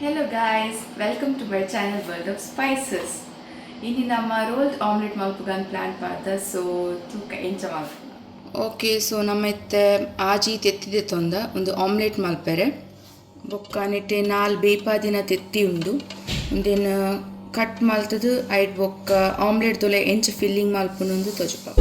Hello guys, welcome to my channel World of Spices. Ini nama rolled omelette malpugan plan parda so tuka encha mal. Okay, so nama itte aaji tettide tonda undu omelette malpere. Bokka nete naal beepadina tetti undu. Undena cut maltadu aid bokka omelette dole encha filling malpunundu tojupa.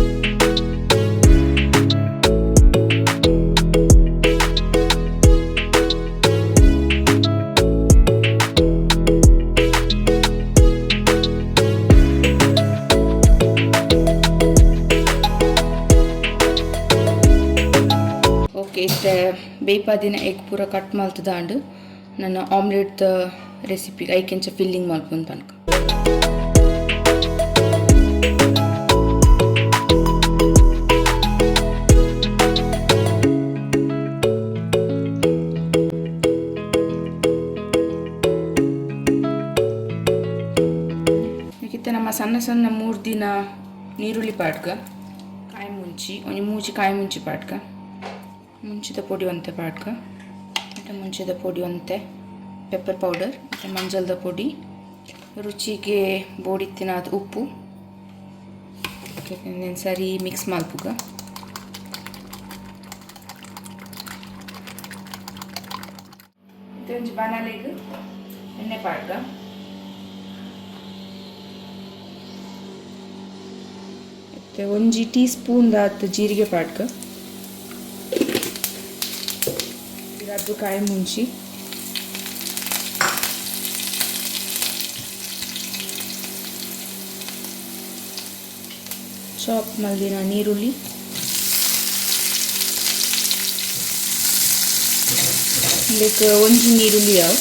ಇಷ್ಟೇ ಬೇಯ್ಪಾದಿನ egg ಪೂರ cut ಮಲ್ತದಾಂಡು ನನ್ನ omelette recipe ಐಕೆಂಚ filling ಮಲ್ಪುಂದು ತನಕ ಇದಕ್ಕೆ ನಮ್ಮ ಸಣ್ಣ ಸಣ್ಣ 3 ದಿನ ನೀರುಳ್ಳಿ ಪಾಡ್ಕ ಕಾಯಿ ಮುಂಚಿ ಒಂಜಿ ಮೂಜಿ ಕಾಯಿ ಮುಂಚಿ ಪಾಡ್ಕ ಮುಂಚಿದ ಪೊಡಿ ಒಂತೆ ಪಾಡ್ಕ ಮತ್ತು ಮುಂಚಿದ ಪೊಡಿ ಒಂತೆ ಪೆಪ್ಪರ್ ಪೌಡರ್ ಮತ್ತು ಮಂಜಲ್ದ ಪೊಡಿ ರುಚಿಗೆ ಬೋಡಿತ್ತಿನ ಉಪ್ಪು ಸರಿ ಮಿಕ್ಸ್ ಮಲ್ಪುಗ ಒಂಜಿ ಬಾಣಲೆಗ್ ಎಣ್ಣೆ ಪಾಡ್ಕ ಮತ್ತು ಒಂಜಿ ಟೀ ಸ್ಪೂನ್ ಜೀರಿಗೆ ಪಾಡ್ಕ ಅದು ಕಾಯಿ ಮುಂಚಿ ಚಾಪ್ ಮಲ್ದಿನ ನೀರುಳ್ಳಿ ಲೈಕ್ ಒಂಜಿ ನೀರುಳ್ಳಿ ಯಾವ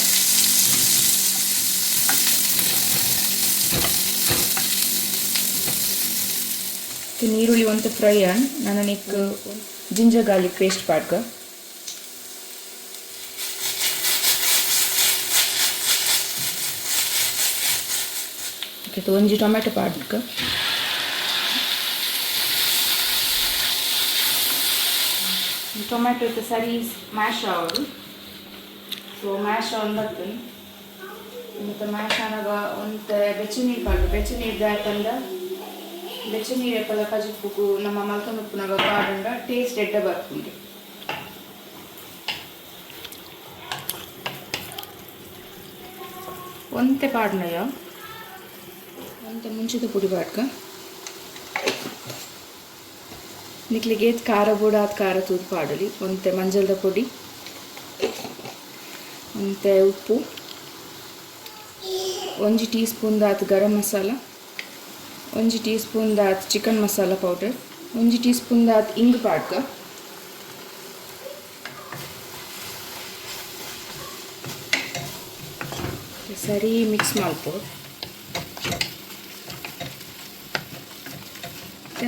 ನೀರುಳ್ಳಿ ಒಂತ ಫ್ರೈ ಆನ್ ನಾನು ನೆಕ್ ಜಿಂಜರ್ ಗಾರ್ಲಿಕ್ ಪೇಸ್ಟ್ ಪಾಡ್ಕ ಒಂಜಿ ಟೊಮೆಟೊ ಪಾಡ್ಕ ಟೊಮೆಟೊ ಸರಿ ಮ್ಯಾಶ್ ಆಗೋದು ಸೊ ಮ್ಯಾಶ್ ಆನ್ ಬರ್ತದೆ ಮತ್ತು ಮ್ಯಾಶ್ ಆದಾಗ ಒಂದು ಬೆಚ್ಚನೀರು ಪಾಡ್ದು ಬೆಚ್ಚನೀರು ದಾಟಂದ ಬೆಚ್ಚನೀರು ಎಪ್ಪಲ ಕಜಿಪ್ಪು ನಮ್ಮ ಮಲ್ಕೊಂಡು ಉಪ್ಪುನಾಗ ಪಾಡಂಡ ಟೇಸ್ಟ್ ಎಡ್ಡ ಬರ್ತದೆ ಒಂತೆ ಪಾಡ್ನಯ್ಯ ಒಂತೆ ಮುಂಚಿದ ಪುಡಿ ಪಾಡ್ಕ ನಿಕ್ಲಿಗೆ ಖಾರ ಬೂಡ ಆದ ಖಾರ ತೂದು ಪಾಡಲಿ ಒಂತೆ ಮಂಜಲ್ದ ಪುಡಿ ಒಂತೆ ಉಪ್ಪು ಒಂಜಿ ಟೀ ಸ್ಪೂನ್ ದಾತ್ ಗರಂ ಮಸಾಲ ಒಂಜಿ ಟೀ ಸ್ಪೂನ್ ದಾತ್ ಚಿಕನ್ ಮಸಾಲ ಪೌಡರ್ ಒಂಜಿ ಟೀ ಸ್ಪೂನ್ ದಾತ್ ಹಿಂಗ್ ಪಾಡ್ಕ ಸರಿ ಮಿಕ್ಸ್ ಮಾಡ್ಕೊ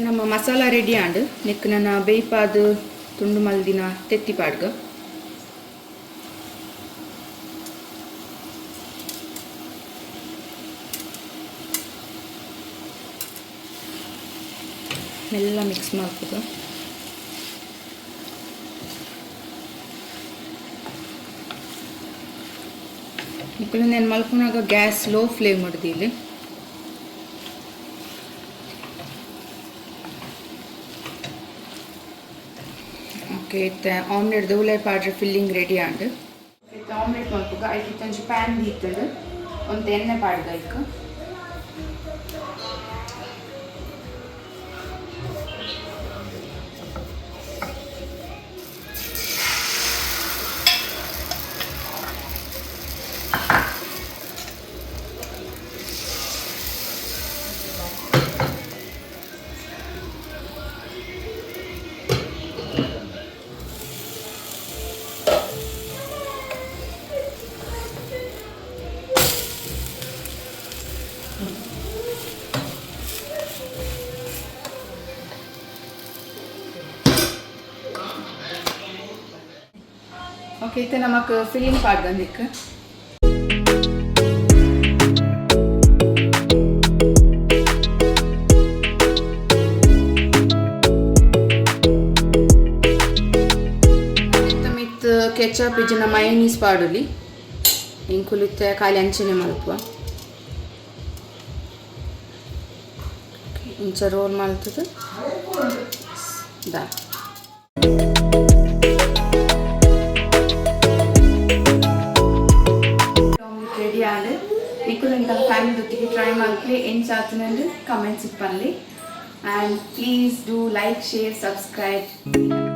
ನಮ್ಮ ಮಸಾಲ ರೆಡಿ ಆಂಡು ನೆಕ್ ನನ್ನ ಬೇಯ್ಪಾದು ತುಂಡು ಮಲ್ದಿನ ತೆತ್ತಿ ಪಾಡ್ಗ ಮೆಲ್ಲ ಮಿಕ್ಸ್ ಮಾಡ್ಕೋದು ನಿಕ್ಕಲು ನಾನು ಮಲ್ಪುನಾಗ ಗ್ಯಾಸ್ ಲೋ ಫ್ಲೇಮ್ ಮಾಡಿದಿಲ್ಲಿ ಓಕೆ ಇತ್ತೆ ಆಮ್ಲೆಟ್ ದೂಲೆ ಪಾಡ್ರೆ ಫಿಲ್ಲಿಂಗ್ ರೆಡಿ ಆಂಡು ಇತ್ತೆ ಆಮ್ಲೆಟ್ ಮಲ್ಪುಗ ಐಕೆ ಒಂಜಿ ಪ್ಯಾನ್ ದೀತುಂಡು ಒಂತ ಎಣ್ಣೆ ಪಾಡ್ಗ ಐಕ್ ಓಕೆ ಇತ್ತೆ ನಮಕ್ ಫಿಲ್ಲಿಂಗ್ ಪಾಡ್ ಬಂದಿಕ್ಕೆ ಕೆಚಪ್ ಇಜ್ಜಿನ ಮಯೋನೀಸ್ ಪಾಡುಲಿ ಇಂಕುಲಿತ್ತೆ ಖಾಲಿ ಅಂಚನೆ ಮಲ್ಪುವ ಇಂಚ ರೋಲ್ ಮಲ್ತದು ಡನ್ ರೆಡಿ ಆದ ನಿಕ್ಕುಲು ಇಂಕಲ್ ಫ್ಯಾಮಿಲಿ ಜೊತೆಗೆ ಟ್ರೈ ಮಾಡ್ಲಿ ಏನು ಚಾತನಂದು comments ಇಪ್ಪಲ್ಲಿ and please do like, share, subscribe.